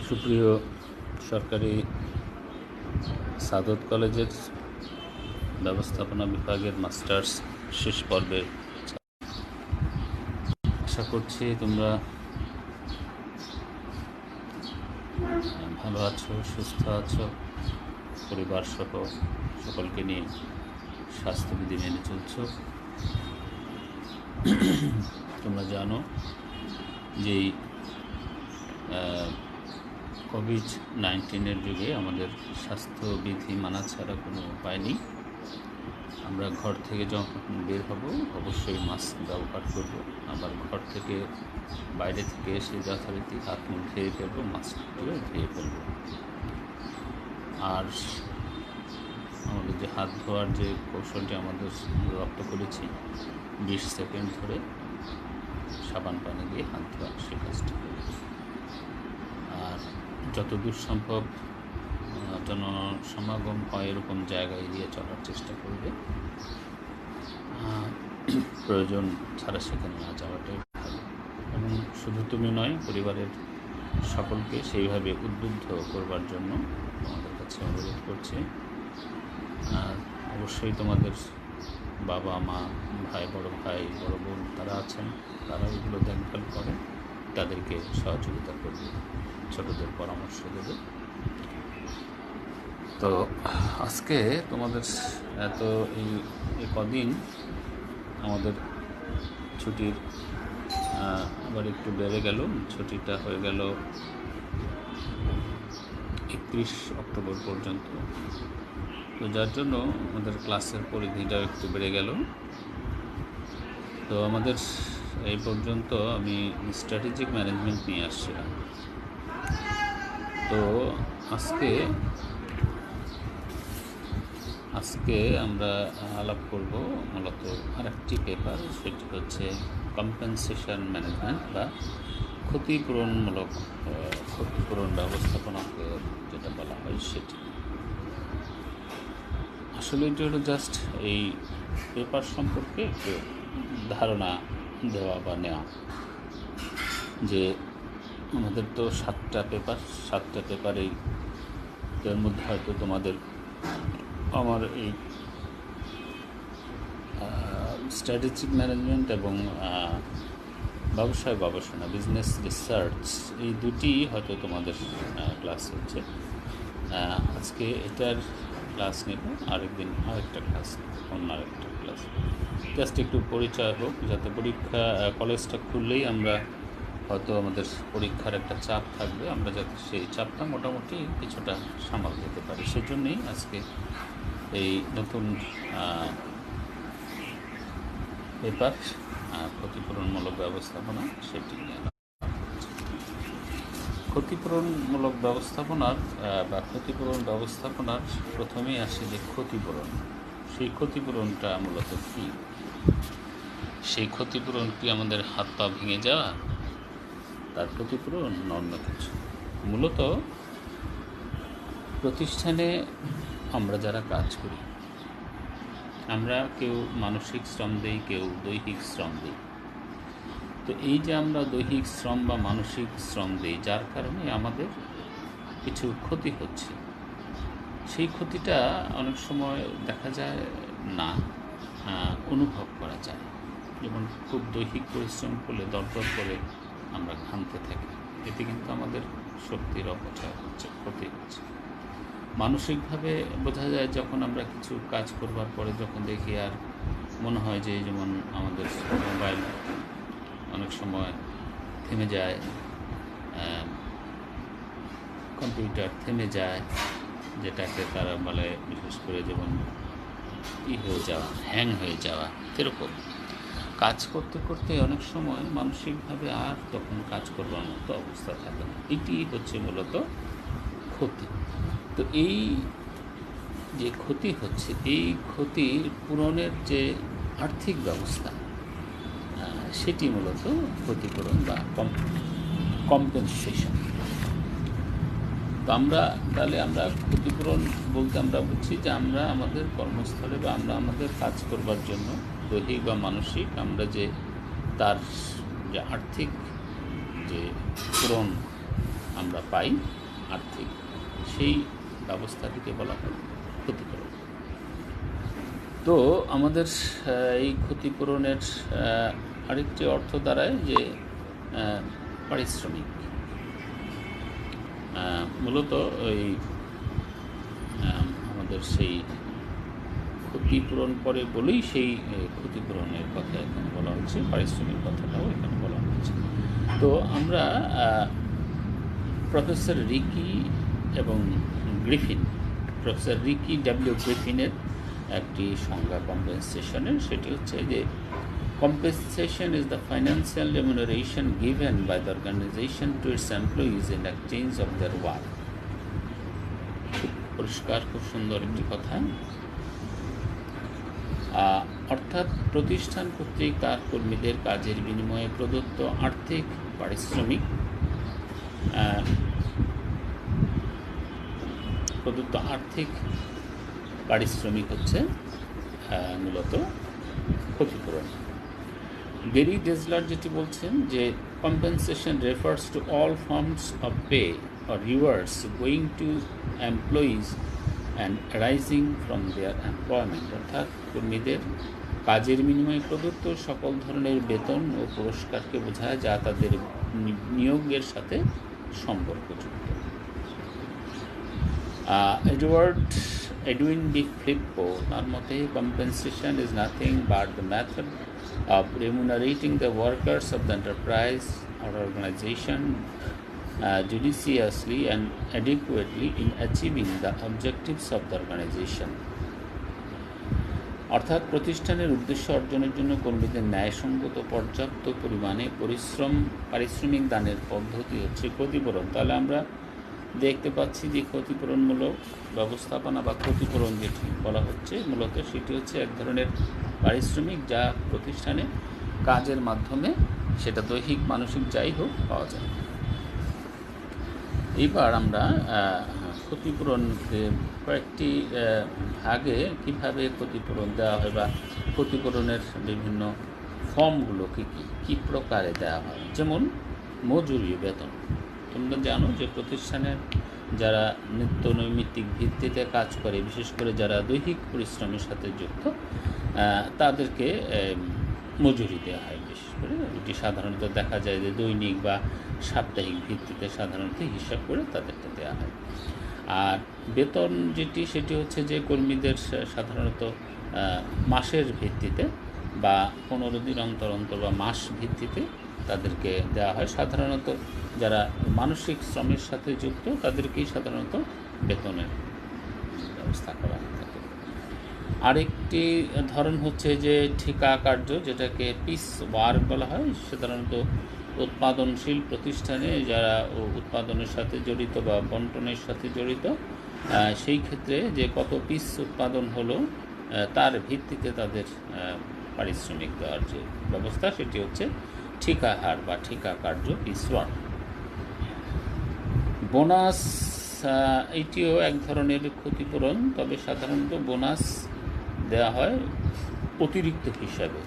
সুপ্রিয় সরকারি সাদত কলেজের ব্যবস্থাপনা বিভাগের মাস্টার্স শেষ পর্বে, আশা করছি তোমরা ভালো আছো, সুস্থ আছো, পরিবার সহ সকলকে নিয়ে স্বাস্থ্যবিধি মেনে চলছ। তোমরা জানো যে কোভিড-19 যুগে আমাদের স্বাস্থ্যবিধি মানা ছাড়া কোনো উপায় নেই। আমরা ঘর থেকে যখন বের হব অবশ্যই মাস্ক ব্যবহার করব, আবার ঘর থেকে বাইরে থেকে এসে যথারীতি হাত মুখ ধুয়ে ফেলবো, মাস্কগুলো ধুয়ে ফেলবো। আর আমাদের যে হাত ধোয়ার যে কৌশলটি আমাদের রপ্ত করেছি, 20 সেকেন্ড ধরে সাবান পানি দিয়ে হাত ধোয়া, সে কাজটি করেছি। আর যতদূর সম্ভব জনসমাগম হয় এরকম জায়গা এড়িয়ে চলার চেষ্টা করবে। প্রয়োজন ছাড়া সেখানে না যাওয়াটাই ভালো। এবং শুধু তুমি নয়, পরিবারের সকলকে সেইভাবে উদ্বুদ্ধ করবার জন্য তোমাদের কাছে অনুরোধ করছি। আর অবশ্যই তোমাদের বাবা মা, বড় ভাই বড় বোন তারা আছেন, তারা এগুলো দেখভাল করে, তাদেরকে সহযোগিতা করবে, ছোটদের পরামর্শ দেবে। তো আজকে তোমাদের এত এই কদিন আমাদের ছুটির আবার একটু বেড়ে গেল, ছুটিটা হয়ে গেল 31 অক্টোবর পর্যন্ত। তো যার জন্য আমাদের ক্লাসের পরিধিটা একটু বেড়ে গেল। তো আমাদের এই পর্যন্ত আমি স্ট্র্যাটেজিক ম্যানেজমেন্ট নিয়ে আসছিলাম। তো আজকে আমরা আলাপ করব মূলত আরেকটি পেপার, সেটি হচ্ছে কম্পেনসেশন ম্যানেজমেন্ট বা ক্ষতিপূরণ ব্যবস্থাপনাকে যেটা বলা হয় সেটি। আসলে এটি হলো জাস্ট এই পেপার সম্পর্কে একটু ধারণা দেওয়া বা নেওয়া, যে আমাদের তো 7টা পেপারেই, এর মধ্যে হয়তো তোমাদের আমার এই স্ট্র্যাটেজিক ম্যানেজমেন্ট এবং ব্যবসায় গবেষণা, বিজনেস রিসার্চ, এই দুটি হয়তো তোমাদের ক্লাস হচ্ছে। আজকে এটার ক্লাস নেব, আরেকদিন আরেকটা ক্লাস, অন্য আরেকটা ক্লাস। জাস্ট একটু পরিচয় হোক, যাতে কলেজটা খুললেই আমরা হয়তো আমাদের পরীক্ষার একটা চাপ থাকবে, আমরা যাতে সেই চাপটা মোটামুটি কিছুটা সামাল দিতে পারি। সেজন্যই আজকে এই নতুন পেপার ক্ষতিপূরণমূলক ব্যবস্থাপনা, সেটি নিয়ে ক্ষতিপূরণমূলক ব্যবস্থাপনার বা ক্ষতিপূরণ ব্যবস্থাপনার প্রথমেই আসে যে ক্ষতিপূরণ। সেই ক্ষতিপূরণটা মূলত কী? সেই ক্ষতিপূরণ কি আমাদের হাত পা ভেঙে যাওয়া তার ক্ষতিপূরণ? অন্য কিছু। মূলত প্রতিষ্ঠানে আমরা যারা কাজ করি, আমরা কেউ মানসিক শ্রম দিই, কেউ দৈহিক শ্রম দিই। তো এই যে আমরা দৈহিক শ্রম বা মানসিক শ্রম দিই, যার কারণে আমাদের কিছু ক্ষতি হচ্ছে, সেই ক্ষতিটা অনেক সময় দেখা যায় না, অনুভব করা যায়। যেমন খুব দৈহিক পরিশ্রম করলে দরদর করে আমরা ঘামতে থাকি, এতে কিন্তু আমাদের শক্তির অপচয় হচ্ছে, ক্ষতি হচ্ছে। মানসিকভাবে বোঝা যায় যখন আমরা কিছু কাজ করবার পরে যখন দেখি আর মনে হয় যে, যেমন আমাদের মোবাইল অনেক সময় থেমে যায়, কম্পিউটার থেমে যায়, যেটাকে তারা বলে বিশেষ করে যেমন হ্যাং হয়ে যাওয়া, এরকম কাজ করতে করতে অনেক সময় মানসিকভাবে আর তখন কাজ করবার মতো অবস্থা থাকে না। এটি হচ্ছে মূলত ক্ষতি। তো এই যে ক্ষতি হচ্ছে, এই ক্ষতির পূরণের যে আর্থিক ব্যবস্থা, সেটি মূলত ক্ষতিপূরণ বা কম্পেনসেশন। তো আমরা ক্ষতিপূরণ বলতে আমরা বুঝছি যে আমরা আমাদের কর্মস্থলে বা আমরা আমাদের কাজ করবার জন্য দৈহিক বা মানসিক আমরা যে তার যে আর্থিক যে পূরণ আমরা পাই আর্থিক, সেই ব্যবস্থাটিকে বলা হয় ক্ষতিপূরণ। তো আমাদের এই ক্ষতিপূরণের আরেকটি অর্থ দাঁড়ায় যে পারিশ্রমিক। মূলত ওই আমাদের সেই ক্ষতিপূরণ করে বলেই সেই ক্ষতিপূরণের কথা এখানে বলা হচ্ছে, পারিশ্রমিক কথাটাও এখানে বলা হচ্ছে। তো আমরা প্রফেসর রিকি এবং গ্রিফিন, প্রফেসর রিকি ডাব্লিউ গ্রিফিনের একটি সংজ্ঞা কম্পেনসেশনের, সেটি হচ্ছে যে compensation is the financial remuneration given by the organization to its employees in exchange of their work. পরিষ্কার, খুব সুন্দর একটি কথা। অর্থাৎ প্রতিষ্ঠান কর্তৃক তার কর্মীদের কাজের বিনিময়ে প্রদত্ত আর্থিক পারিশ্রমিক হচ্ছে মূলত ক্ষতিপূরণ। গেরি ডেজলার যেটি বলছেন যে compensation refers to all forms of pay or rewards going to employees and arising from their employment, অর্থাৎ কর্মীদের কাজের বিনিময়ে প্রদত্ত সকল ধরনের বেতন ও পুরস্কারকে বোঝায় যা তাদের নিয়োগের সাথে সম্পর্কযুক্ত। এডউইন ডি ফ্লিপ্পো তার মতে compensation is nothing but the method of remunerating the workers of the enterprise or organization judiciously and adequately in achieving the objectives of the organization. অর্থাৎ প্রতিষ্ঠানের উদ্দেশ্য অর্জনের জন্য কর্মীদের ন্যায়সঙ্গত পর্যাপ্ত পরিমাণে পারিশ্রমিক দানের পদ্ধতি হচ্ছে ক্ষতিপূরণ। তাহলে আমরা দেখতে পাচ্ছি যে ক্ষতিপূরণমূলক ব্যবস্থাপনা বা ক্ষতিপূরণ যেটি বলা হচ্ছে মূলত সেটি হচ্ছে এক ধরনের পারিশ্রমিক যা প্রতিষ্ঠানে কাজের মাধ্যমে, সেটা দৈহিক মানসিক যাই হোক, পাওয়া যায়। এইবার আমরা ক্ষতিপূরণকে কয়েকটি ভাগে কীভাবে ক্ষতিপূরণ দেওয়া হয় বা ক্ষতিপূরণের বিভিন্ন ফর্মগুলো কী প্রকারে দেওয়া হয়। যেমন মজুরি, বেতন। তোমরা জানো যে প্রতিষ্ঠানের যারা নিত্য নৈমিত্তিক ভিত্তিতে কাজ করে, বিশেষ করে যারা দৈহিক পরিশ্রমের সাথে যুক্ত, তাদেরকে মজুরি দেওয়া হয়। বিশেষ করে এটি সাধারণত দেখা যায় যে দৈনিক বা সাপ্তাহিক ভিত্তিতে সাধারণত হিসাব করে তাদেরকে দেওয়া হয়। আর বেতন যেটি, সেটি হচ্ছে যে কর্মীদের সাধারণত মাসের ভিত্তিতে বা 15 দিন অন্তর অন্তর বা মাস ভিত্তিতে তাদেরকে দেওয়া হয়। সাধারণত যারা মানসিক শ্রমের সাথে যুক্ত তাদেরকেই সাধারণত বেতনের ব্যবস্থা করা হয়ে থাকে। আরেকটি ধরন হচ্ছে যে ঠিকা কার্য, যেটাকে পিস ওয়ার্ক বলা হয়। সাধারণত উৎপাদনশীল প্রতিষ্ঠানে যারা উৎপাদনের সাথে জড়িত বা বন্টনের সাথে জড়িত, সেই ক্ষেত্রে যে কত পিস উৎপাদন হলো তার ভিত্তিতে তাদের পারিশ্রমিক দেওয়ার যে ব্যবস্থা, সেটি হচ্ছে ঠিকা হার বা ঠিকা কার্য, পিস ওয়ার্ক। বোনাস, এটিও এক ধরনের ক্ষতিপূরণ, তবে সাধারণত বোনাস দেওয়া হয় অতিরিক্ত হিসাবে,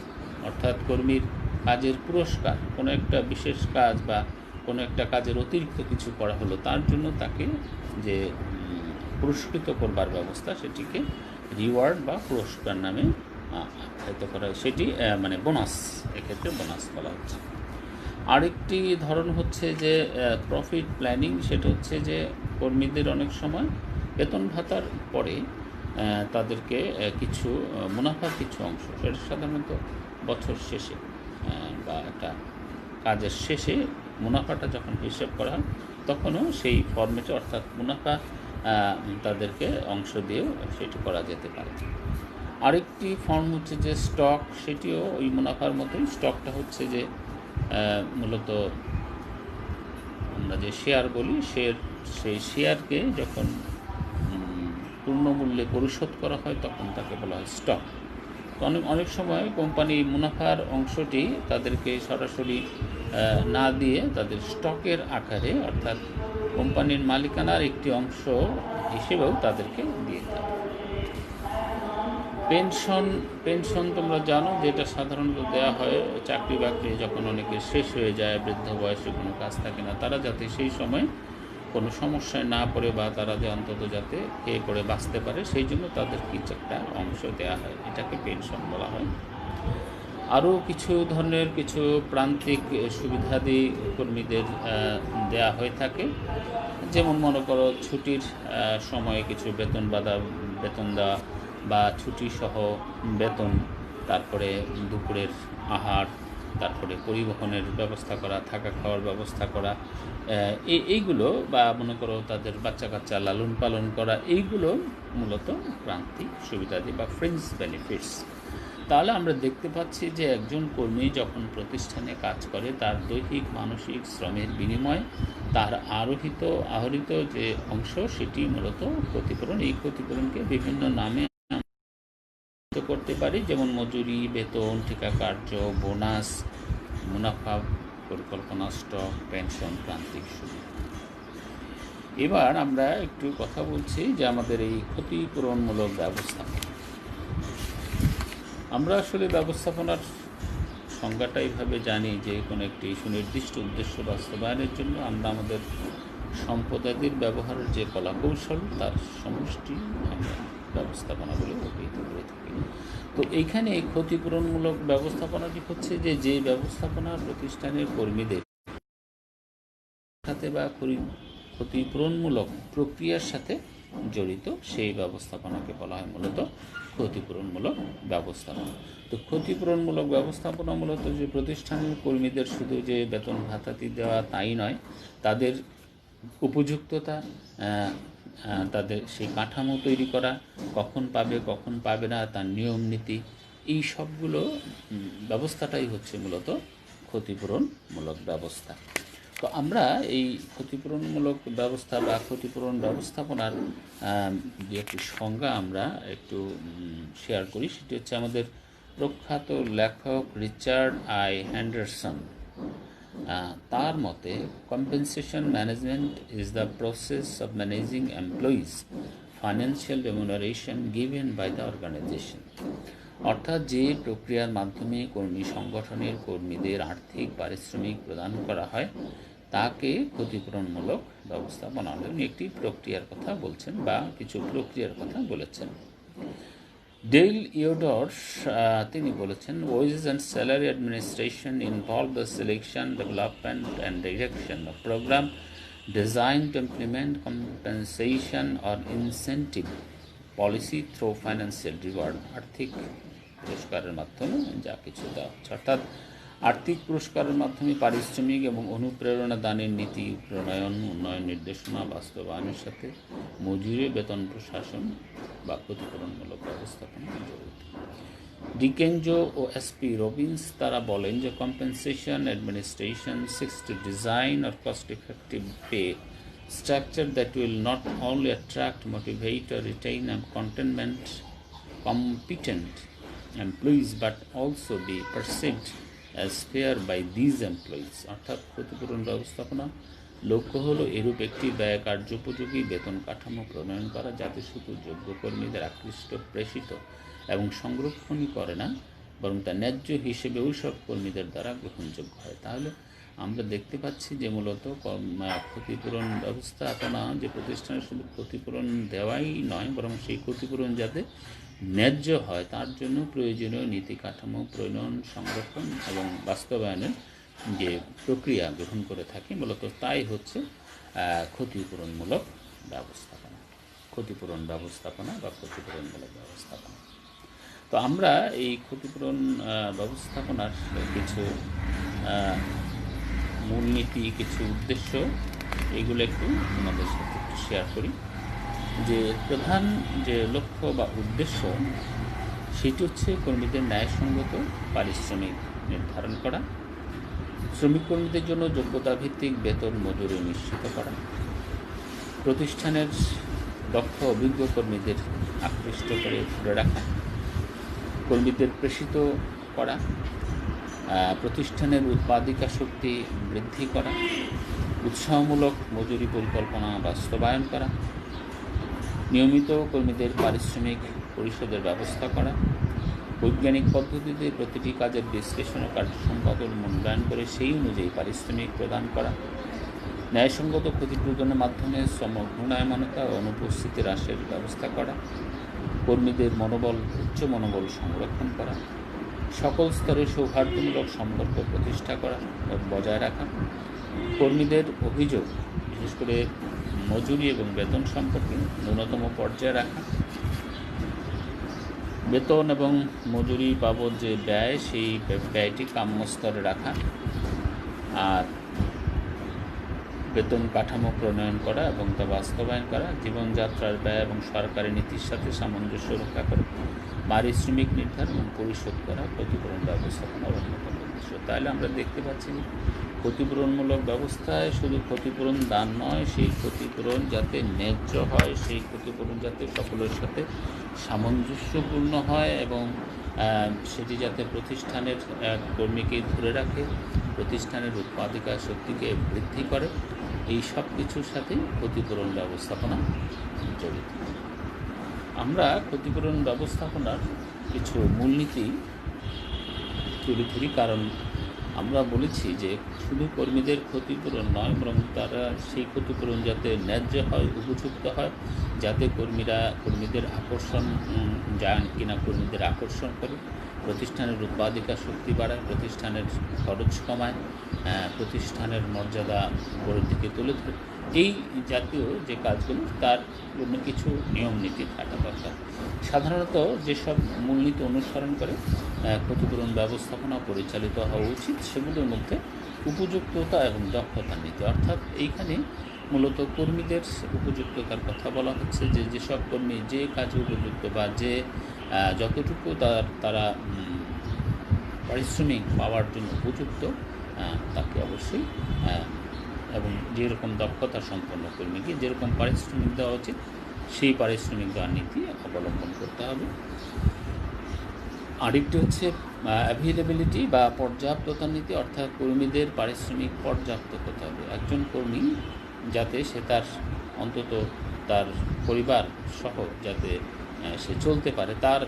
অর্থাৎ কর্মীর কাজের পুরস্কার, কোনো একটা বিশেষ কাজ বা কোনো একটা কাজের অতিরিক্ত কিছু করা হলো তার জন্য তাকে যে পুরস্কৃত করবার ব্যবস্থা, সেটিকে রিওয়ার্ড বা পুরস্কার নামে আখ্যায়িত করা হয়। সেটি মানে বোনাস, এক্ষেত্রে বোনাস বলা হচ্ছে। আরেকটি ধরন হচ্ছে যে প্রফিট প্ল্যানিং। সেটা হচ্ছে যে কর্মীদের অনেক সময় বেতন ভাতার পরে তাদেরকে কিছু মুনাফার কিছু অংশ, সেটা সাধারণত বছর শেষে বা একটা কাজের শেষে মুনাফাটা যখন হিসেব করা হয় তখনও সেই ফরম্যাটে, অর্থাৎ মুনাফা তাদেরকে অংশ দিয়েও সেটি করা যেতে পারে। আরেকটি ফর্ম হচ্ছে যে স্টক, সেটিও ওই মুনাফার মতোই। স্টকটা হচ্ছে যে মূলত আমরা যে শেয়ার বলি, সেই শেয়ারকে যখন পূর্ণমূল্যে পরিশোধ করা হয় তখন তাকে বলা হয় স্টক। তো অনেক সময় কোম্পানি মুনাফার অংশটি তাদেরকে সরাসরি না দিয়ে তাদের স্টকের আকারে, অর্থাৎ কোম্পানির মালিকানার একটি অংশ হিসেবেও তাদেরকে দিয়ে দেয়। পেনশন তোমরা জানো, যেটা সাধারণত দেওয়া হয় চাকরি বাকরি যখন অনেকের শেষ হয়ে যায়, বৃদ্ধ বয়সে কোনো কাজ থাকে না, তারা যাতে সেই সময় কোনো সমস্যায় না পড়ে বা তারা যে অন্তত যাতে খেয়ে পড়ে বাঁচতে পারে, সেই জন্য তাদের কিছু একটা অংশ দেওয়া হয়, এটাকে পেনশন বলা হয়। আরও কিছু ধরনের কিছু প্রান্তিক সুবিধাদি কর্মীদের দেয়া হয়ে থাকে, যেমন মনে করো ছুটির সময়ে কিছু বেতন দেওয়া বা ছুটিসহ বেতন, তারপরে দুপুরের আহার, তারপরে পরিবহনের ব্যবস্থা করা, থাকা খাওয়ার ব্যবস্থা করা, এইগুলো, বা মনে করো তাদের বাচ্চা কাচ্চা লালন পালন করা, এইগুলো মূলত প্রান্তিক সুবিধাদি বা ফ্রিঞ্জ বেনিফিটস। তাহলে আমরা দেখতে পাচ্ছি যে একজন কর্মী যখন প্রতিষ্ঠানে কাজ করে, তার দৈহিক মানসিক শ্রমের বিনিময়ে তার আহরিত যে অংশ, সেটি মূলত ক্ষতিপূরণ। এই ক্ষতিপূরণকে বিভিন্ন নামে করতে পারি, যেমন মজুরি, বেতন, ঠিকা কার্য, বোনাস, মুনাফা পরিকল্পনা, স্টক, পেনশন, প্রান্তিক সুবিধা। এবার আমরা একটু কথা বলছি যে আমাদের এই ক্ষতিপূরণমূলক ব্যবস্থা। আমরা আসলে ব্যবস্থাপনার সংজ্ঞাটা এইভাবে জানি যে কোনো একটি সুনির্দিষ্ট উদ্দেশ্য বাস্তবায়নের জন্য আমরা আমাদের সম্পদাদির ব্যবহারের যে কলাকৌশল, তার সমষ্টি আমরা ব্যবস্থাপনা বলে অভিহিত করে থাকি। তো এইখানে ক্ষতিপূরণমূলক ব্যবস্থাপনাটি হচ্ছে যে ব্যবস্থাপনা প্রতিষ্ঠানের কর্মীদের সাথে বা ক্ষতিপূরণমূলক প্রক্রিয়ার সাথে জড়িত, সেই ব্যবস্থাপনাকে বলা হয় মূলত ক্ষতিপূরণমূলক ব্যবস্থাপনা। তো ক্ষতিপূরণমূলক ব্যবস্থাপনা মূলত যে প্রতিষ্ঠানের কর্মীদের শুধু যে বেতন ভাতাতি দেওয়া তাই নয়, তাদের উপযুক্ততা, তাদের সেই কাঠামো তৈরি করা, কখন পাবে কখন পাবে না, তার নিয়ম নীতি, এই সবগুলো ব্যবস্থাটাই হচ্ছে মূলত ক্ষতিপূরণমূলক ব্যবস্থা। তো আমরা এই ক্ষতিপূরণমূলক ব্যবস্থা বা ক্ষতিপূরণ ব্যবস্থাপনার যে একটি সংজ্ঞা আমরা একটু শেয়ার করি, সেটি হচ্ছে আমাদের প্রখ্যাত লেখক রিচার্ড আই হ্যান্ডারসন। তার মতে, compensation management is the process of managing employees financial remuneration given by the organisation. অর্থাৎ যে প্রক্রিয়ার মাধ্যমে কর্মী সংগঠনের কর্মীদের আর্থিক পারিশ্রমিক প্রদান করা হয়, তাকে ক্ষতিপূরণমূলক ব্যবস্থাপনা। উনি একটি প্রক্রিয়ার কথা বলছেন বা কিছু প্রক্রিয়ার কথা বলেছেন। ডেল ইওডর্স তিনি বলেছেন, wages and salary administration involve the selection, development and direction of program designed to implement compensation or incentive policy through financial reward। আর্থিক পুরস্কারের মাধ্যমে যা কিছু দেওয়া হচ্ছে, অর্থাৎ আর্থিক পুরস্কারের মাধ্যমে পারিশ্রমিক এবং অনুপ্রেরণা দানের নীতি প্রণয়ন, উন্নয়ন নির্দেশনা বাস্তবায়নের সাথে মজুরি, বেতন প্রশাসন বা ক্ষতিপূরণমূলক ব্যবস্থাপনা জড়িত। ডিকেঞ্জো ও এসপি রবিন্স তারা বলেন যে compensation administration seeks to design or cost effective pay structure that will not only attract, motivate or retain competent employees but also be perceived as fair by these employees। অর্থাৎ ক্ষতিপূরণ ব্যবস্থাপনা লক্ষ্য হলো এরূপ একটি ব্যয় কার্যোপযোগী বেতন কাঠামো প্রণয়ন করা, যাতে শুধু যোগ্য কর্মীদের আকৃষ্ট, প্রেষিত এবং সংরক্ষণই করে না, বরং তা ন্যায্য হিসেবেও সব কর্মীদের দ্বারা গ্রহণযোগ্য হয়। তাহলে আমরা দেখতে পাচ্ছি যে মূলত ক্ষতিপূরণ ব্যবস্থাপনা যে প্রতিষ্ঠানে শুধু ক্ষতিপূরণ দেওয়াই নয়, বরং সেই ক্ষতিপূরণ যাতে ন্যায্য হয় তার জন্য প্রয়োজনীয় নীতি কাঠামো প্রণয়ন, সংরক্ষণ এবং বাস্তবায়নের যে প্রক্রিয়া গ্রহণ করে থাকি, মূলত তাই হচ্ছে ক্ষতিপূরণমূলক ব্যবস্থাপনা, ক্ষতিপূরণ ব্যবস্থাপনা বা ক্ষতিপূরণমূলক ব্যবস্থাপনা। তো আমরা এই ক্ষতিপূরণ ব্যবস্থাপনার কিছু মূলনীতি, কিছু উদ্দেশ্য, এগুলো একটু আমাদের সাথে একটু শেয়ার করি। যে প্রধান যে লক্ষ্য বা উদ্দেশ্য, সেটি হচ্ছে কর্মীদের ন্যায়সঙ্গত পারিশ্রমিক নির্ধারণ করা, শ্রমিক কর্মীদের জন্য যোগ্যতা ভিত্তিক বেতন মজুরি নিশ্চিত করা, প্রতিষ্ঠানের দক্ষ অভিজ্ঞ কর্মীদের আকৃষ্ট করে ধরে রাখা, কর্মীদের প্রেষিত করা, প্রতিষ্ঠানের উৎপাদিকা শক্তি বৃদ্ধি করা, উৎসাহমূলক মজুরি পরিকল্পনা বাস্তবায়ন করা, নিয়মিত কর্মীদের পারিশ্রমিক পরিশোধের ব্যবস্থা করা, বৈজ্ঞানিক পদ্ধতিতে প্রতিটি কাজের বিশ্লেষণ ও কার্য সম্পাদন মূল্যায়ন করে সেই অনুযায়ী পারিশ্রমিক প্রদান করা, ন্যায়সঙ্গত ক্ষতিপূরণের মাধ্যমে শ্রম ঘূর্ণায়মানতা ও অনুপস্থিতি হ্রাসের ব্যবস্থা করা, কর্মীদের উচ্চ মনোবল সংরক্ষণ করা, সকল স্তরে সৌহার্দ্যমূলক সম্পর্ক প্রতিষ্ঠা করা এবং বজায় রাখা, কর্মীদের অভিযোগ বিশেষ করে মজুরি এবং বেতন সম্পর্কে ন্যূনতম পর্যায়ে রাখা, বেতন এবং মজুরি বাবদ যে ব্যয় সেই ব্যয়টি কাম্য স্তরে রাখা, আর বেতন কাঠামো প্রণয়ন করা এবং তা বাস্তবায়ন করা, জীবনযাত্রার ব্যয় এবং সরকারি নীতির সাথে সামঞ্জস্য রক্ষা করে পারিশ্রমিক নির্ধারণ এবং পরিশোধ করা ক্ষতিপূরণ ব্যবস্থাপনার অন্যতম উদ্দেশ্য। তাহলে আমরা দেখতে পাচ্ছি ক্ষতিপূরণমূলক ব্যবস্থায় শুধু ক্ষতিপূরণ দান নয়, সেই ক্ষতিপূরণ যাতে ন্যায্য হয়, সেই ক্ষতিপূরণ যাতে সকলের সাথে সামঞ্জস্যপূর্ণ হয় এবং সেটি যাতে প্রতিষ্ঠানের কর্মীকে ধরে রাখে, প্রতিষ্ঠানের উৎপাদিকা শক্তিকে বৃদ্ধি করে, এই সব কিছুর সাথেই ক্ষতিপূরণ ব্যবস্থাপনা জড়িত। আমরা ক্ষতিপূরণ ব্যবস্থাপনার কিছু মূলনীতি তুলে ধরি, কারণ আমরা বলেছি যে শুধু কর্মীদের ক্ষতিপূরণ নয়, বরং তারা সেই ক্ষতিপূরণ যাতে ন্যায্য হয়, উপযুক্ত হয়, যাতে কর্মীদের আকর্ষণ কর্মীদের আকর্ষণ করে, প্রতিষ্ঠানের উৎপাদিকা শক্তি বাড়ায়, প্রতিষ্ঠানের খরচ কমায়, প্রতিষ্ঠানের মর্যাদা উপরের দিকে তুলে ধরে, এই জাতীয় যে কাজগুলো তার জন্য কিছু নিয়ম নীতি থাকা দরকার। সাধারণত যেসব মূলনীতি অনুসরণ করে ক্ষতিপূরণ ব্যবস্থাপনা পরিচালিত হওয়া উচিত, সেগুলোর মধ্যে উপযুক্ততা এবং দক্ষতার নীতি, অর্থাৎ এইখানে মূলত কর্মীদের উপযুক্ততার কথা বলা হচ্ছে, যে যেসব কর্মী যে কাজে উপযুক্ত বা যে যতটুকু তারা পারিশ্রমিক পাওয়ার জন্য উপযুক্ত, তাকে অবশ্যই এবং যেরকম দক্ষতা সম্পন্ন কর্মীকে যেরকম পারিশ্রমিক দেওয়া উচিত সেই পারিশ্রমিক দেওয়ার নীতি অবলম্বন করতে হবে। আরেকটি হচ্ছে অ্যাভেলেবিলিটি বা পর্যাপ্ততার নীতি, অর্থাৎ কর্মীদের পারিশ্রমিক পর্যাপ্ত হতে হবে। একজন কর্মী যাতে সে অন্তত তার পরিবার সহ যাতে সে চলতে পারে, তার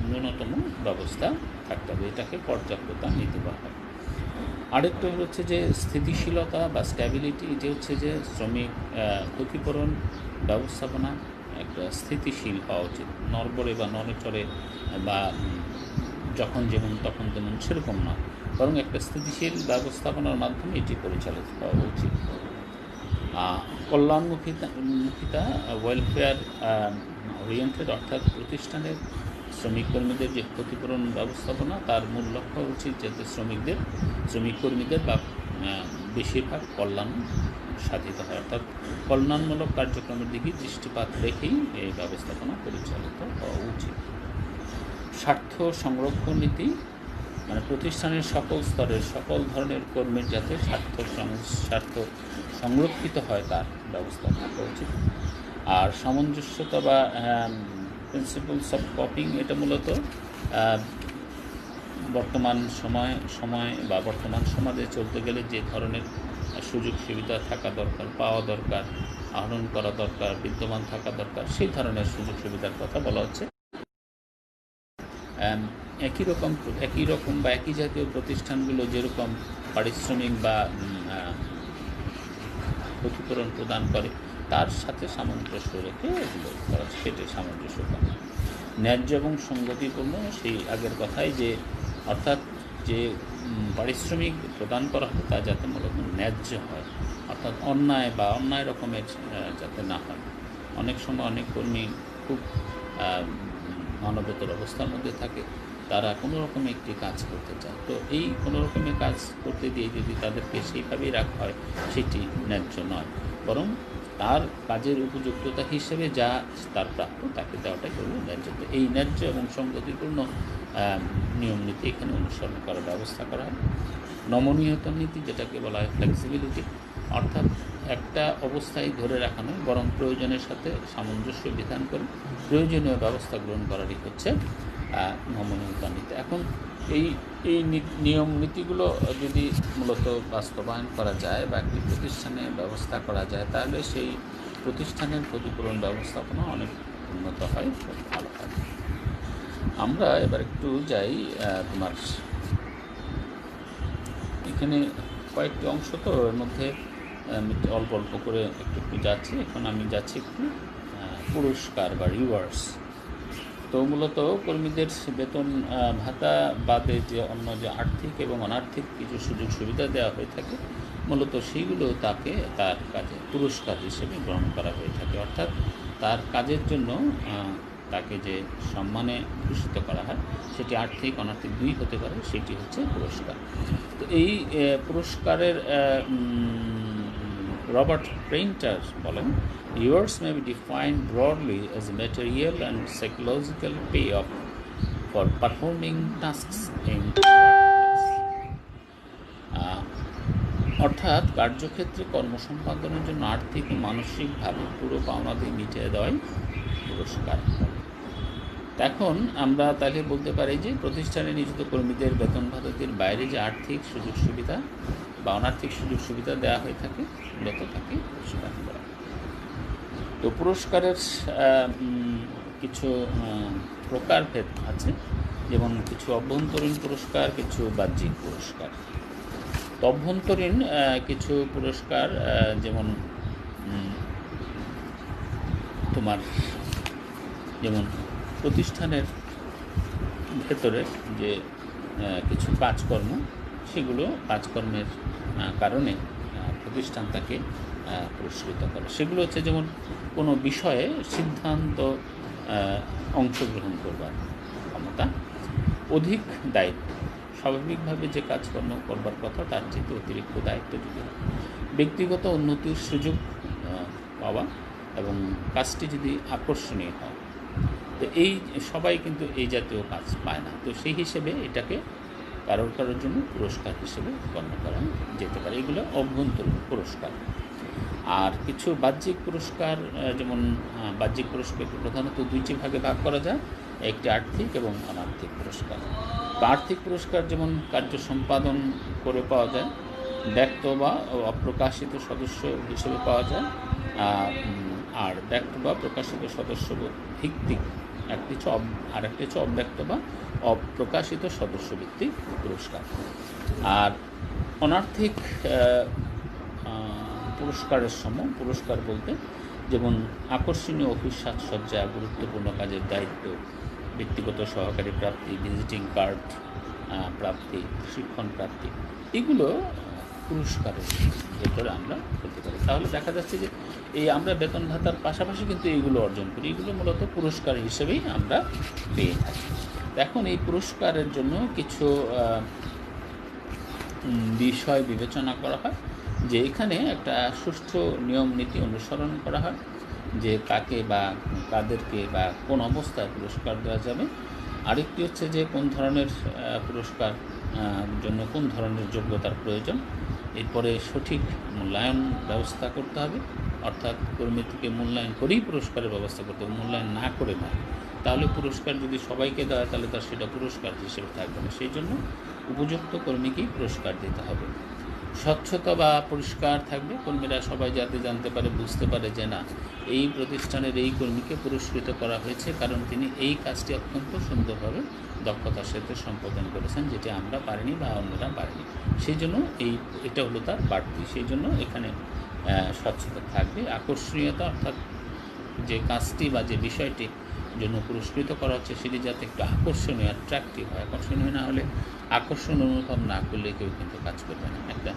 ন্যূনতম ব্যবস্থা থাকতে হবে, এটাকে পর্যাপ্ততা নীতি বলা হয়। আরেকটা হচ্ছে যে স্থিতিশীলতা বা স্ট্যাবিলিটি, এটি হচ্ছে যে শ্রমিক ক্ষতিপূরণ ব্যবস্থাপনা একটা স্থিতিশীল হওয়া উচিত, নড়বড়ে বা নড়েচড়ে বা যখন যেমন তখন তেমন সেরকম না, বরং একটা স্থিতিশীল ব্যবস্থাপনার মাধ্যমে এটি পরিচালিত হওয়া উচিত। কল্যাণমুখিতা ওয়েলফেয়ার ওরিয়েন্টেড, অর্থাৎ প্রতিষ্ঠানের শ্রমিক কর্মীদের যে ক্ষতিপূরণ ব্যবস্থাপনা তার মূল লক্ষ্য উচিত যাতে শ্রমিক কর্মীদের বা বেশিরভাগ কল্যাণ সাধিত হয়, অর্থাৎ কল্যাণমূলক কার্যক্রমের দিকে দৃষ্টিপাত রেখেই এই ব্যবস্থাপনা পরিচালিত হওয়া উচিত। স্বার্থ সংরক্ষণ নীতি, মানে প্রতিষ্ঠানের সকল স্তরের সকল ধরনের কর্মীর যাতে স্বার্থ সংরক্ষিত হয় তার ব্যবস্থা থাকা উচিত। আর সামঞ্জস্যতা বা প্রিন্সিপালস অফ কপিং, এটা মূলত বর্তমান সময় বা বর্তমান সমাজে চলতে গেলে যে ধরনের সুযোগ সুবিধা থাকা দরকার, পাওয়া দরকার, আহরণ করা দরকার, বিদ্যমান থাকা দরকার, সেই ধরনের সুযোগ সুবিধার কথা বলা হচ্ছে। একই রকম বা একই জাতীয় প্রতিষ্ঠানগুলো যেরকম পারিশ্রমিক বা ক্ষতিপূরণ প্রদান করে তার সাথে সামঞ্জস্য রেখে এগুলো করা, সেটাই সামঞ্জস্য করা। ন্যায্য এবং সঙ্গতিপূর্ণ, সেই আগের কথাই যে অর্থাৎ যে পারিশ্রমিক প্রদান করা হয় তা যাতে মূলত ন্যায্য হয়, অর্থাৎ অন্যায় রকমের যাতে না হয়। অনেক সময় অনেক কর্মী খুব মানবেতর অবস্থার মধ্যে থাকে, তারা কোনো রকমে একটি কাজ করতে চায়, তো এই কোনো রকমের কাজ করতে দিয়ে যদি তাদেরকে সেইভাবেই রাখা হয় সেটি ন্যায্য নয়, বরং তার কাজের উপযুক্ততা হিসেবে যা তার প্রাপ্য তাকে দেওয়াটাই হলো ন্যায্য। এই ন্যায্য এবং সঙ্গতিপূর্ণ নিয়ম নীতি এখানে অনুসরণ করার ব্যবস্থা করা হয়। নমনীয়তার নীতি, যেটাকে বলা হয় ফ্লেক্সিবিলিটি, অর্থাৎ একটা অবস্থায় ধরে রাখা নয়, বরং প্রয়োজনের সাথে সামঞ্জস্য বিধান করে প্রয়োজনীয় ব্যবস্থা গ্রহণ করারই হচ্ছে নমনীয়তার নীতি। এখন এই নিয়ম নীতিগুলো যদি মূলত বাস্তবায়ন করা যায় বা একটি প্রতিষ্ঠানে ব্যবস্থা করা যায়, তাহলে সেই প্রতিষ্ঠানের ক্ষতিপূরণ ব্যবস্থাপনা অনেক উন্নত হয়, খুব ভালো হয়। আমরা এবার একটু যাই তোমার এখানে কয়েকটি অংশ, তো এর মধ্যে আমি অল্প অল্প করে একটু একটু যাচ্ছি। এখন আমি যাচ্ছি একটু পুরস্কার বা রিওয়ার্ডস। তো মূলত কর্মীদের বেতন ভাতা বাদে যে অন্য যে আর্থিক এবং অনার্থিক কিছু সুযোগ সুবিধা দেওয়া হয়ে থাকে, মূলত সেইগুলো তাকে তার কাজে পুরস্কার হিসেবে গ্রহণ করা হয়ে থাকে। অর্থাৎ তার কাজের জন্য তাকে যে সম্মানে ভূষিত করা হয়, সেটি আর্থিক অনার্থিক দুই হতে পারে, সেটি হচ্ছে পুরস্কার। তো এই পুরস্কারের রবার্ট প্রেইন্টার বলেন, rewards may be defined broadly as material and psychological payoff for performing tasks in workplace. অর্থাৎ কার্যক্ষেত্রে কর্মসম্পাদনের জন্য আর্থিক ও মানসিকভাবে পুরো পাওনাদি মিটিয়ে দেওয়াই পুরস্কার। এখন আমরা তাহলে বলতে পারি যে প্রতিষ্ঠানে নিয়োজিত কর্মীদের বেতন ভাতাদের বাইরে যে আর্থিক সুযোগ সুবিধা বা অনার্থিক সুযোগ সুবিধা দেওয়া হয়ে থাকে, মূলত তাকে পুরস্কার বলা। তো পুরস্কারের কিছু প্রকারভেদ আছে, যেমন কিছু অভ্যন্তরীণ পুরস্কার, কিছু বাহ্যিক পুরস্কার। তো অভ্যন্তরীণ কিছু পুরস্কার যেমন তোমার যেমন প্রতিষ্ঠানের ভেতরে যে কিছু কাজকর্ম, সেগুলো কাজকর্মের কারণে প্রতিষ্ঠান তাকে পুরস্কৃত করে। সেগুলো হচ্ছে যেমন কোনো বিষয়ে সিদ্ধান্ত অংশগ্রহণ করবার ক্ষমতা, অধিক দায়িত্ব, স্বাভাবিকভাবে যে কাজকর্ম করবার কথা তার চেয়ে অতিরিক্ত দায়িত্ব যদি হয়, ব্যক্তিগত উন্নতির সুযোগ পাওয়া এবং কাজটি যদি আকর্ষণীয় হয়। তো এই সবাই কিন্তু এই জাতীয় কাজ পায় না। তো সেই হিসেবে এটাকে কারোর জন্য পুরস্কার হিসেবে গণ্য করা যেতে পারে। এগুলো অভ্যন্তরীণ পুরস্কার। আর কিছু বাহ্যিক পুরস্কার, যেমন বাহ্যিক পুরস্কারকে প্রধানত দুইটি ভাগে ভাগ করা যায়, একটি আর্থিক এবং অনার্থিক পুরস্কার। তো আর্থিক পুরস্কার যেমন কার্য সম্পাদন করে পাওয়া যায়, ব্যক্ত বা অপ্রকাশিত সদস্য হিসেবে পাওয়া যায়, আর ব্যক্ত বা প্রকাশিত সদস্য ভিত্তিক একটি আর একটি হচ্ছে অব্যক্ত বা অপ্রকাশিত সদস্য ভিত্তিক পুরস্কার। আর অনার্থিক পুরস্কারের সময় পুরস্কার বলতে যেমন আকর্ষণীয় অফিস সাজসজ্জা, গুরুত্বপূর্ণ কাজের দায়িত্ব, ব্যক্তিগত সহকারী প্রাপ্তি, ভিজিটিং কার্ড প্রাপ্তি, শিক্ষণ প্রাপ্তি, এগুলো পুরস্কারের ভেতরে আমরা করতে পারি। তাহলে দেখা যাচ্ছে যে এই আমরা বেতন ভাতার পাশাপাশি কিন্তু এইগুলো অর্জন করি, এগুলো মূলত পুরস্কার হিসেবেই আমরা পেয়ে থাকি। এখন এই পুরস্কারের জন্য কিছু বিষয় বিবেচনা করা হয়, যে এখানে একটা সুষ্ঠু নিয়ম নীতি অনুসরণ করা হয়, যে কাকে বা কাদেরকে বা কোন অবস্থায় পুরস্কার দেওয়া যাবে। আরেকটি হচ্ছে যে কোন ধরনের পুরস্কার জন্য কোন ধরনের যোগ্যতার প্রয়োজন। এরপরে সঠিক মূল্যায়ন ব্যবস্থা করতে হবে, অর্থাৎ কর্মীকে মূল্যায়ন করেই পুরস্কারের ব্যবস্থা করতে হবে, মূল্যায়ন না করে নয়। তাহলে পুরস্কার যদি সবাইকে দেওয়া হয় তাহলে তার সেটা পুরস্কার হিসেবে থাকবে না। সেই জন্য উপযুক্ত কর্মীকেই পুরস্কার দিতে হবে। স্বচ্ছতা বা পরিষ্কার থাকবে, কর্মীরা সবাই যাতে জানতে পারে, বুঝতে পারে যে না, এই প্রতিষ্ঠানের এই কর্মীকে পুরস্কৃত করা হয়েছে কারণ তিনি এই কাজটি অত্যন্ত সুন্দরভাবে দক্ষতার সাথে সম্পাদন করেছেন, যেটি আমরা পারিনি বা অন্যরা পারেনি। সেই জন্য এটা হলো তার বাড়তি। সেই জন্য এখানে স্বচ্ছতা থাকবে। আকর্ষণীয়তা, অর্থাৎ যে কাজটি বা যে বিষয়টি জন্য পুরস্কৃত করা হচ্ছে সেটি যাতে একটু আকর্ষণীয়, অ্যাট্রাকটিভ হয়। আকর্ষণীয় না হলে, আকর্ষণ অনুভব না করলে কেউ কিন্তু কাজ করবে না। একটা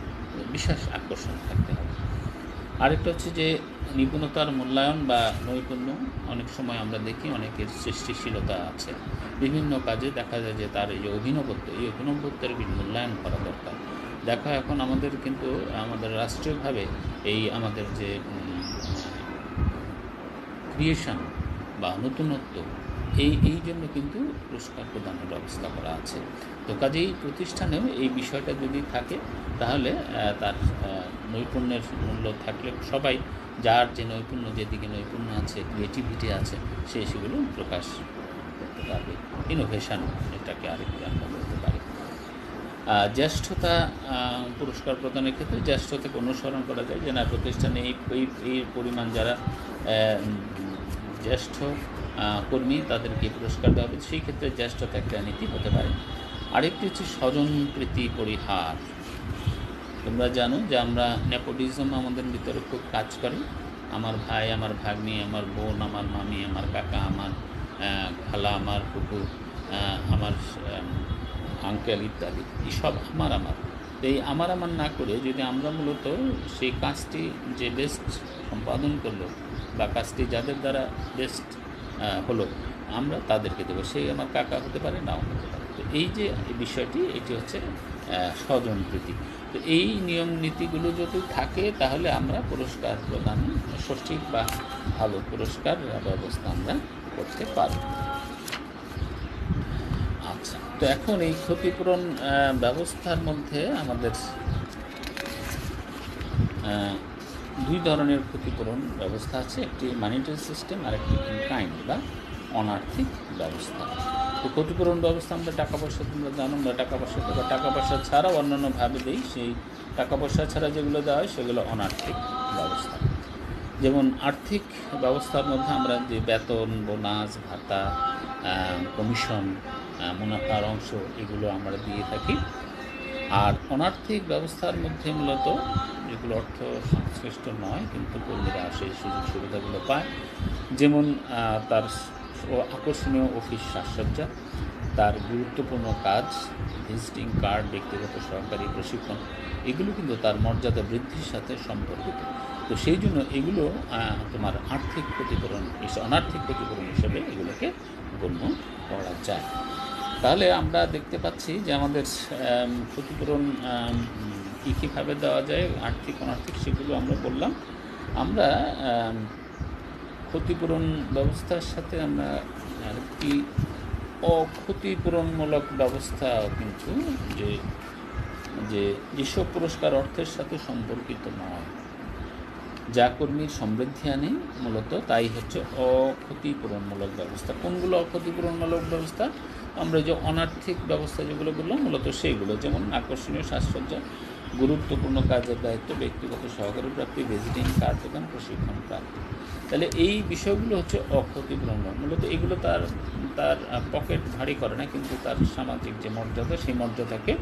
বিশেষ আকর্ষণ থাকতে হবে। আরেকটা হচ্ছে যে নিপুণতার মূল্যায়ন বা নৈপুণ্য। অনেক সময় আমরা দেখি অনেকের সৃষ্টিশীলতা আছে, বিভিন্ন কাজে দেখা যায় যে তার এই যে অভিনবত্ব, এই অভিনবত্বের মূল্যায়ন করা দরকার। দেখো এখন আমাদের কিন্তু আমাদের রাষ্ট্রীয়ভাবে এই আমাদের যে ক্রিয়েশন বা নতুনত্ব, এই জন্য কিন্তু পুরস্কার প্রদানের ব্যবস্থা করা আছে। তো কাজেই প্রতিষ্ঠানেও এই বিষয়টা যদি থাকে তাহলে তার নৈপুণ্যের মূল্য থাকলে সবাই যার যে নৈপুণ্য, যেদিকে নৈপুণ্য আছে, ক্রিয়েটিভিটি আছে, সেগুলো প্রকাশ করতে পারবে। ইনোভেশন এটাকে আরেকটু আমরা বলতে পারি। জ্যেষ্ঠতা পুরস্কার প্রদানের ক্ষেত্রে জ্যেষ্ঠতাকে অনুসরণ করা যায়, যে না প্রতিষ্ঠানে এই পরিমাণ যারা জ্যেষ্ঠ কর্মী তাদেরকে পুরস্কার দেওয়া হবে, সেই ক্ষেত্রে জ্যেষ্ঠতা একটা নীতি হতে পারে। আরেকটি হচ্ছে স্বজনপ্রীতি পরিহার। তোমরা জানো যে আমরা নেপোটিজম আমাদের ভিতরে খুব কাজ করে। আমার ভাই, আমার ভাগ্নি, আমার বোন, আমার মামি, আমার কাকা, আমার খালা, আমার ফুপু, আমার আঙ্কেল ইত্যাদি, এইসব আমার। তো এই আমার না করে যদি আমরা মূলত সেই কাজটি যে বেস্ট সম্পাদন করলো বা কাজটি যাদের দ্বারা বেস্ট হলো, আমরা তাদেরকে দেবো। সেই আমার কাকা হতে পারে, নাও হতে পারে। তো এই যে বিষয়টি, এটি হচ্ছে স্বজনপ্রীতি। তো এই নিয়ম নীতিগুলো যদি থাকে তাহলে আমরা পুরস্কার প্রদান সঠিক বা ভালো পুরস্কার ব্যবস্থা আমরা করতে পারব। আচ্ছা, তো এখন এই ক্ষতিপূরণ ব্যবস্থার মধ্যে আমাদের দুই ধরনের ক্ষতিপূরণ ব্যবস্থা আছে। একটি মানিটারি সিস্টেম আর একটি ইনকাইন্ড বা অনার্থিক ব্যবস্থা। তো ক্ষতিপূরণ ব্যবস্থা আমরা টাকা পয়সা, তোমরা জানো, আমরা টাকা পয়সা ছাড়াও অন্যান্যভাবে দিই। সেই টাকা পয়সা ছাড়া যেগুলো দেওয়া হয় সেগুলো অনার্থিক ব্যবস্থা। যেমন আর্থিক ব্যবস্থার মধ্যে আমরা যে বেতন, বোনাস, ভাতা, কমিশন, মুনাফার অংশ, এগুলো আমরা দিয়ে থাকি। আর অনার্থিক ব্যবস্থার মধ্যে মূলত যেগুলো অর্থ সংশ্লিষ্ট নয় কিন্তু কর্মীরা সেই সুযোগ সুবিধাগুলো পায়, যেমন তার আকর্ষণীয় অফিস সাজসজ্জা, তার গুরুত্বপূর্ণ কাজ, ভিজিটিং কার্ড, ব্যক্তিগত সহকারী প্রশিক্ষণ, এগুলো কিন্তু তার মর্যাদা বৃদ্ধির সাথে সম্পর্কিত। তো সেই জন্য এগুলো তোমার আর্থিক ক্ষতিপূরণ, অনার্থিক ক্ষতিপূরণ হিসেবে এগুলোকে গণ্য করা যায়। তাহলে আমরা দেখতে পাচ্ছি যে আমাদের ক্ষতিপূরণ কীভাবে দেওয়া যায়, আর্থিক অনার্থিক, সেগুলো আমরা বললাম। আমরা ক্ষতিপূরণ ব্যবস্থার সাথে আমরা একটি অক্ষতিপূরণমূলক ব্যবস্থা কিন্তু যেসব পুরস্কার অর্থের সাথে সম্পর্কিত নয়, যা কর্মীর সমৃদ্ধি আনে মূলত, তাই হচ্ছে অক্ষতিপূরণমূলক ব্যবস্থা। কোনগুলো অক্ষতিপূরণমূলক ব্যবস্থা? আমরা যে অনার্থিক ব্যবস্থা যেগুলো বললাম মূলত সেইগুলো, যেমন আকর্ষণীয় সাজসজ্জা, গুরুত্বপূর্ণ কাজের দায়িত্ব, ব্যক্তিগত সহকারী প্রাপ্তি, ভিজিটিং কার্ড প্রদান, প্রশিক্ষণ প্রাপ্তি। তাহলে এই বিষয়গুলো হচ্ছে অক্ষতিপূরণ। মূলত এগুলো তার পকেট ভারী করে না, কিন্তু তার সামাজিক যে মর্যাদা, সেই মর্যাদাকে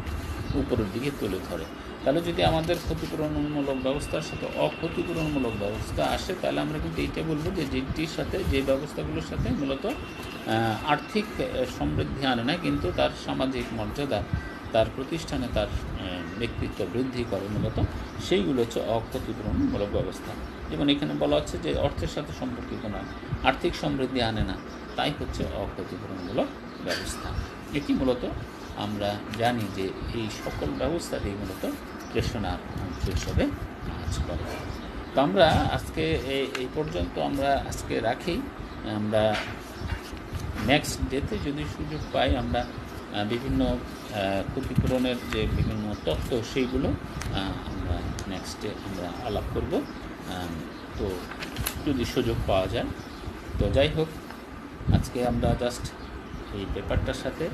উপরের দিকে তুলে ধরে। তাহলে যদি আমাদের ক্ষতিপূরণমূলক ব্যবস্থার সাথে অক্ষতিপূরণমূলক ব্যবস্থা আসে, তাহলে আমরা কিন্তু এইটা বলবো যে যেটির সাথে, যে ব্যবস্থাগুলোর সাথে মূলত আর্থিক সমৃদ্ধি আনে না কিন্তু তার সামাজিক মর্যাদা, তার প্রতিষ্ঠানে তার ব্যক্তিত্ব বৃদ্ধি করে, মূলত সেইগুলো হচ্ছে অক্ষতিপূরণমূলক ব্যবস্থা। যেমন এখানে বলা হচ্ছে যে অর্থের সাথে সম্পর্কিত নয়, আর্থিক সমৃদ্ধি আনে না, তাই হচ্ছে অক্ষতিপূরণমূলক ব্যবস্থা। এটি মূলত আমরা জানি যে এই সকল ব্যবস্থাতেই মূলত প্রেষণার অংশ হিসেবে কাজ করে। তো আমরা আজকে এই পর্যন্ত আমরা আজকে রাখি। আমরা নেক্সট ডেতে যদি সুযোগ পাই, আমরা বিভিন্ন ক্ষতিপূরণের যে বিভিন্ন তথ্য, সেইগুলো আমরা নেক্সট ডে আমরা আলাপ করব, তো যদি সুযোগ পাওয়া যায়। তো যাই হোক, আজকে আমরা জাস্ট এই পেপারটার সাথে,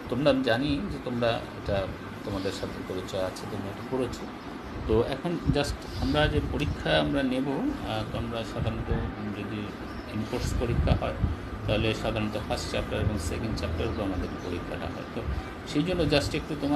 তোমরা জানি যে তোমরা এটা, তোমাদের সাথে পরিচয় আছে, তোমরা এটা পড়েছো। তো এখন জাস্ট আমরা যে পরীক্ষা আমরা নেব, তোমরা সাধারণত যদি ইনকোর্স পরীক্ষা হয় তাহলে সাধারণত ফার্স্ট চ্যাপ্টার এবং সেকেন্ড চ্যাপ্টারগুলো আমাদের পরীক্ষাটা হয়। তো সেই জন্য জাস্ট একটু তোমার